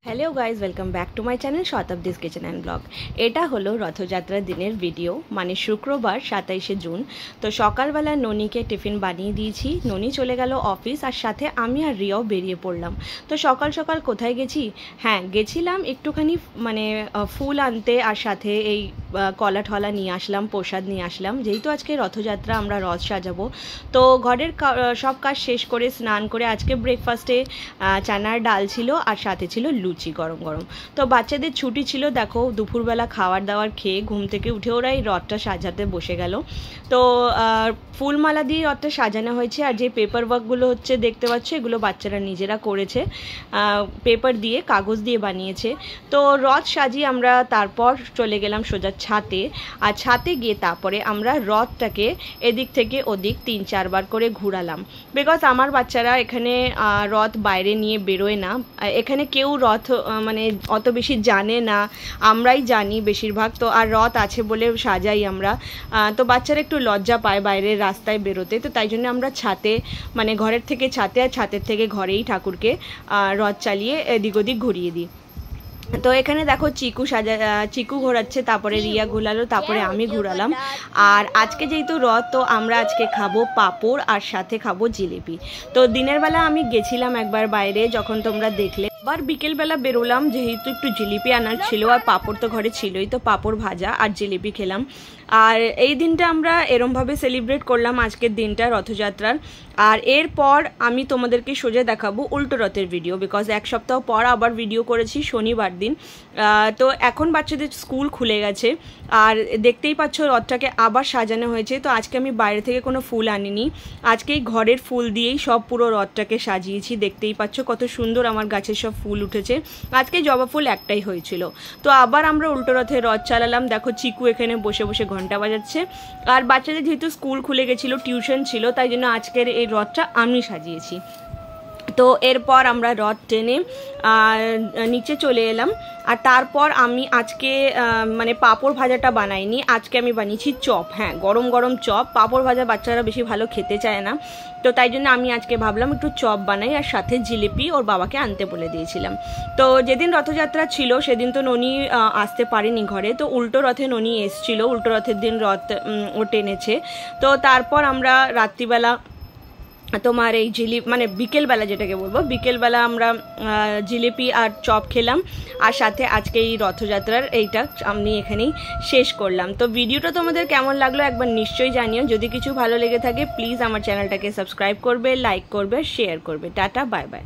Hello guys, welcome back to my channel Shatabdi's kitchen and blog. এটা হলো রথযাত্রার দিনের ভিডিও, মানে শুক্রবার 27শে জুন। তো সকালবেলা ননিকে টিফিন বানিয়ে দিয়েছি, ননি চলে গেল অফিস, আর সাথে আমি আর রিয়াও বেরিয়ে পড়লাম। তো সকাল সকাল কোথায় গেছি? হ্যাঁ, গেছিলাম একটুখানি মানে ফুল আনতে, আর সাথে এই কলা ঠলা নিয়ে আসলাম, প্রসাদ নিয়ে আসলাম। যেহেতু আজকে রথযাত্রা, আমরা রথ সাজাবো। তো ঘরের সব কাজ শেষ করে স্নান করে আজকে ব্রেকফাস্টে চানার ডাল ছিল, আর সাথে ছিল লুচি গরম গরম। তো বাচ্চাদের ছুটি ছিল, দেখো দুপুরবেলা খাবার দাবার খেয়ে ঘুম থেকে উঠে ওরা এই রথটা সাজাতে বসে গেল। তো ফুলমালা দিয়ে রথটা সাজানো হয়েছে, আর যে পেপার ওয়ার্কগুলো হচ্ছে দেখতে পাচ্ছ, এগুলো বাচ্চারা নিজেরা করেছে, পেপার দিয়ে কাগজ দিয়ে বানিয়েছে। তো রথ সাজিয়ে আমরা তারপর চলে গেলাম সোজা ছাতে, আর ছাতে গিয়ে তারপরে আমরা রথটাকে এদিক থেকে ওদিক 3-4 বার করে ঘুরালাম। বিকজ আমার বাচ্চারা এখানে রথ বাইরে নিয়ে বেরোয় না, এখানে কেউ রথ মানে অত বেশি জানে না, আমরাই জানি বেশিরভাগ। তো আর রথ আছে বলে সাজাই আমরা, তো বাচ্চারা একটু লজ্জা পায় বাইরের রাস্তায় বেরোতে। তো তাই জন্য আমরা ছাতে, মানে ঘরের থেকে ছাতে, আর ছাতের থেকে ঘরেই ঠাকুরকে রথ চালিয়ে এদিক ওদিক ঘুরিয়ে দিই। তো এখানে দেখো চিকু ঘোরাচ্ছে, তারপরে রিয়া ঘোরালো, তারপরে আমি ঘোরালাম। আর আজকে যেহেতু রথ, তো আমরা আজকে খাবো পাঁপড়, আর সাথে খাবো জিলিপি। তো দিনের বেলা আমি গেছিলাম একবার বাইরে, যখন তোমরা দেখলে। আবার বিকেলবেলা বেরোলাম, যেহেতু একটু জিলিপি আনার ছিল, আর পাঁপড় তো ঘরে ছিলই, তো পাঁপড় ভাজা আর জিলিপি খেলাম। আর এই দিনটা আমরা এরমভাবে সেলিব্রেট করলাম, আজকের দিনটা রথযাত্রার। আর এরপর আমি তোমাদেরকে সোজা দেখাবো উল্টো রথের ভিডিও, বিকজ এক সপ্তাহ পর আবার ভিডিও করেছি শনিবার দিন। তো এখন বাচ্চাদের স্কুল খুলে গেছে, আর দেখতেই পাচ্ছ রথটাকে আবার সাজানো হয়েছে। তো আজকে আমি বাইরে থেকে কোনো ফুল আনিনি, আজকেই ঘরের ফুল দিয়েই সব পুরো রথটাকে সাজিয়েছি। দেখতেই পাচ্ছ কত সুন্দর আমার গাছের সব ফুল উঠেছে। আজকে জবা ফুল একটাই হয়েছিল। তো আবার আমরা উল্টো রথে রথ চালালাম। দেখো চিকু এখানে বসে বসে ঘন্টা বাজাচ্ছে। আর বাচ্চাদের যেহেতু স্কুল খুলে গেছিলো, টিউশন ছিল, তাই জন্য আজকের এই রথটা আমি সাজিয়েছি। তো এরপর আমরা রথ টেনে নিচে চলে এলাম। আর তারপর আমি আজকে মানে পাঁপড় ভাজাটা বানাইনি, আজকে আমি বানিয়েছি চপ। হ্যাঁ, গরম গরম চপ। পাঁপড় ভাজা বাচ্চারা বেশি ভালো খেতে চায় না, তো তাই জন্য আমি আজকে ভাবলাম একটু চপ বানাই, আর সাথে জিলিপি ওর বাবাকে আনতে বলে দিয়েছিলাম। তো যেদিন রথযাত্রা ছিল সেদিন তো ননি আসতে পারেনি ঘরে, তো উল্টো রথে ননি এসছিল, উল্টো রথের দিন রথ ও টেনেছে। তো তারপর আমরা রাত্রিবেলা তোমার এই মানে বিকেলবেলা, যেটাকে বলবো বিকেলবেলা, আমরা জিলিপি আর চপ খেলাম, আর সাথে আজকে এই রথযাত্রার এইটা আমি এখানেই শেষ করলাম। তো ভিডিওটা তোমাদের কেমন লাগলো একবার নিশ্চয়ই জানিও। যদি কিছু ভালো লেগে থাকে প্লিজ আমার চ্যানেলটাকে সাবস্ক্রাইব করবে, লাইক করবে, শেয়ার করবে। Tata, bye bye.